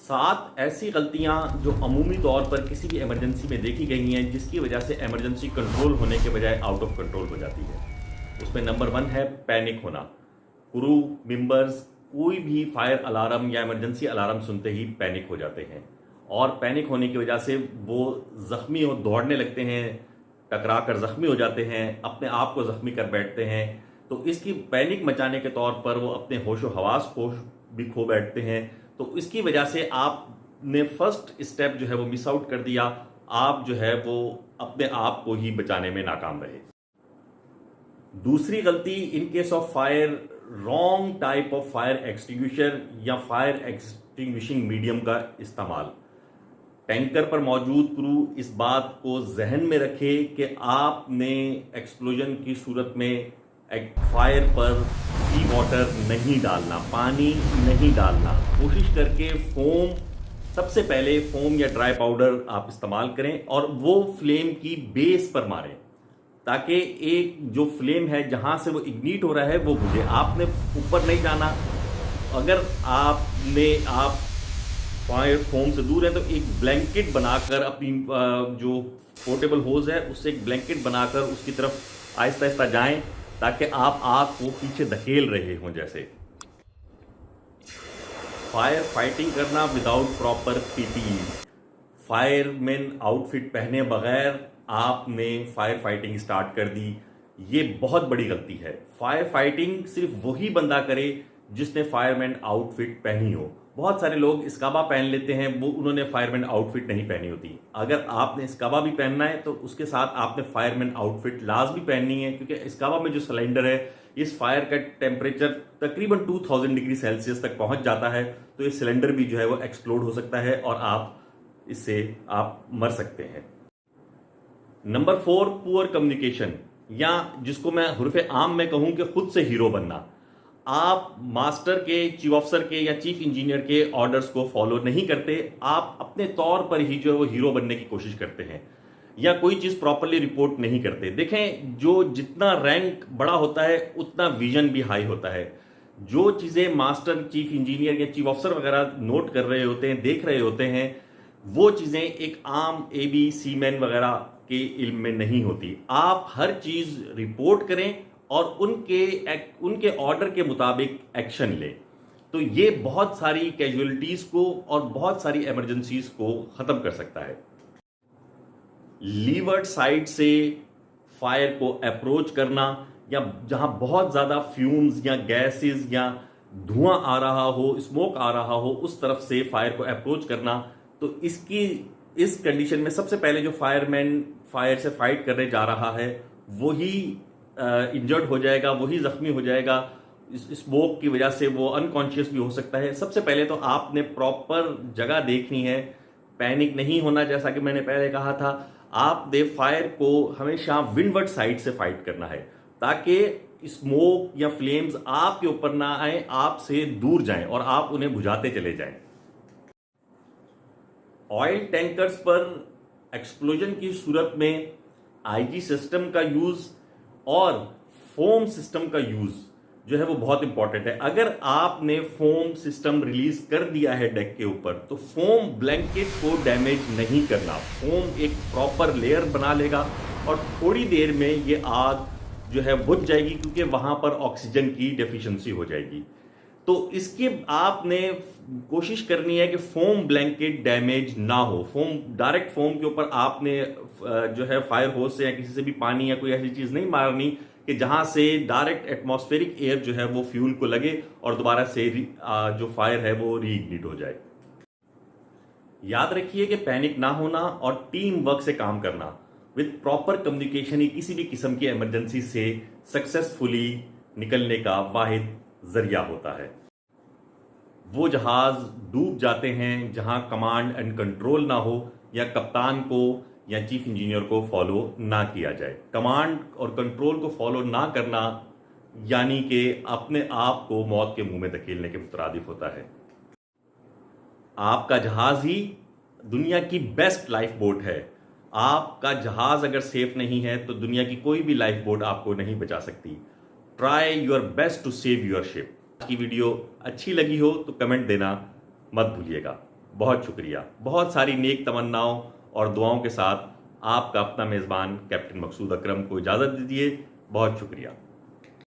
7 ऐसी गलतियां जो अमूमी तौर पर किसी भी इमरजेंसी में देखी गई हैं जिसकी वजह से इमरजेंसी कंट्रोल होने के बजाय आउट ऑफ कंट्रोल हो जाती है। उसमें नंबर 1 है पैनिक होना। क्रू मेंबर्स कोई भी फायर अलार्म या इमरजेंसी अलार्म सुनते ही पैनिक हो जाते हैं और पैनिक होने की वजह से वो जख्मी हो दौड़ने लगते हैं, टकरा कर जख्मी हो जाते हैं, अपने आप को जख्मी कर बैठते हैं। तो इसकी पैनिक मचाने के तौर पर वो अपने होशो हवास को भी खो बैठते हैं। तो इसकी वजह से आपने फर्स्ट स्टेप जो है वो मिस आउट कर दिया। आप जो है वो अपने आप को ही बचाने में नाकाम रहे। दूसरी गलती in case of fire, wrong type of fire extinguisher या फायर एक्सटिंग्विशिंग मीडियम का इस्तेमाल। टैंकर पर मौजूद क्रू इस बात को जहन में रखे कि आपने एक्सप्लोजन की सूरत में फायर पर सी वाटर नहीं डालना, पानी नहीं डालना। कोशिश करके फोम, सबसे पहले फोम या ड्राई पाउडर आप इस्तेमाल करें और वो फ्लेम की बेस पर मारें ताकि एक जो फ्लेम है जहां से वो इग्नीट हो रहा है वो बुझे। आपने ऊपर नहीं जाना। अगर आप फायर फोम से दूर है तो एक ब्लैंकेट बनाकर अपनी जो पोर्टेबल होज है उससे एक ब्लैंकेट बनाकर उसकी तरफ आहिस्ता आहिस्ता जाएं ताकि आप आग को पीछे धकेल रहे हों। जैसे फायर फाइटिंग करना without proper PPE, fireman outfit पहने बगैर आपने फायर फाइटिंग स्टार्ट कर दी, ये बहुत बड़ी गलती है। फायर फाइटिंग सिर्फ वही बंदा करे जिसने फायरमैन आउटफिट पहनी हो। बहुत सारे लोग स्काबा पहन लेते हैं, वो उन्होंने फायरमैन आउटफिट नहीं पहनी होती। अगर आपने स्काबा भी पहनना है तो उसके साथ आपने फायरमैन आउटफिट लाजमी पहननी है, क्योंकि स्काबा में जो सिलेंडर है इस फायर का टेम्परेचर तकरीबन 2000 डिग्री सेल्सियस तक पहुंच जाता है। तो ये सिलेंडर भी जो है वो एक्सप्लोड हो सकता है और इससे आप मर सकते हैं। नंबर 4, पुअर कम्युनिकेशन, या जिसको मैं हुर्फे आम में कहूं कि खुद से हीरो बनना। आप मास्टर के, चीफ ऑफिसर के या चीफ इंजीनियर के ऑर्डर्स को फॉलो नहीं करते। आप अपने तौर पर ही जो है वो हीरो बनने की कोशिश करते हैं या कोई चीज प्रॉपरली रिपोर्ट नहीं करते। देखें, जो जितना रैंक बड़ा होता है उतना विजन भी हाई होता है। जो चीजें मास्टर, चीफ इंजीनियर या चीफ ऑफिसर वगैरह नोट कर रहे होते हैं, देख रहे होते हैं, वो चीजें एक आम ABC मैन वगैरह के इल्म में नहीं होती। आप हर चीज रिपोर्ट करें और उनके ऑर्डर के मुताबिक एक्शन लें। तो ये बहुत सारी कैजुअलिटीज को और बहुत सारी इमरजेंसीज को खत्म कर सकता है। लीवर्ड साइड से फायर को अप्रोच करना, या जहां बहुत ज्यादा फ्यूम्स या गैसेस या धुआं आ रहा हो, स्मोक आ रहा हो, उस तरफ से फायर को अप्रोच करना। तो इस कंडीशन में सबसे पहले जो फायरमैन फायर से फाइट करने जा रहा है वही इंजर्ड हो जाएगा, वही जख्मी हो जाएगा। स्मोक की वजह से वो अनकॉन्शियस भी हो सकता है। सबसे पहले तो आपने प्रॉपर जगह देखनी है, पैनिक नहीं होना। जैसा कि मैंने पहले कहा था, आपने फायर को हमेशा विंडवर्ड साइड से फाइट करना है ताकि स्मोक या फ्लेम्स आपके ऊपर ना आए, आपसे दूर जाएं और आप उन्हें बुझाते चले जाएं। ऑयल टैंकर्स पर एक्सप्लोजन की सूरत में IG सिस्टम का यूज और फोम सिस्टम का यूज जो है वो बहुत इंपॉर्टेंट है। अगर आपने फोम सिस्टम रिलीज कर दिया है डेक के ऊपर तो फोम ब्लैंकेट को डैमेज नहीं करना। फोम एक प्रॉपर लेयर बना लेगा और थोड़ी देर में ये आग जो है बुझ जाएगी, क्योंकि वहां पर ऑक्सीजन की डेफिशिएंसी हो जाएगी। तो इसकी आपने कोशिश करनी है कि फोम ब्लैंकेट डैमेज ना हो। डायरेक्ट फोम के ऊपर आपने जो है फायर होस से या किसी से भी पानी या कोई ऐसी चीज नहीं मारनी कि जहां से डायरेक्ट एटमॉस्फेरिक एयर जो है वो फ्यूल को लगे और दोबारा से जो फायर है वो रीइग्निट हो जाए। याद रखिए कि पैनिक ना होना और टीम वर्क से काम करना विद प्रॉपर कम्युनिकेशन ही किसी भी किस्म की इमरजेंसी से सक्सेसफुली निकलने का वाहिद जरिया होता है। वो जहाज डूब जाते हैं जहां कमांड एंड कंट्रोल ना हो या कप्तान को या चीफ इंजीनियर को फॉलो ना किया जाए। कमांड और कंट्रोल को फॉलो ना करना यानी कि अपने आप को मौत के मुंह में धकेलने के मुतरादिफ होता है। आपका जहाज ही दुनिया की बेस्ट लाइफ बोट है। आपका जहाज अगर सेफ नहीं है तो दुनिया की कोई भी लाइफ बोट आपको नहीं बचा सकती। Try your best to save your ship. की वीडियो अच्छी लगी हो तो कमेंट देना मत भूलिएगा। बहुत शुक्रिया। बहुत सारी नेक तमन्नाओं और दुआओं के साथ आपका अपना मेज़बान कैप्टन मकसूद अकरम को इजाज़त दीजिए। बहुत शुक्रिया।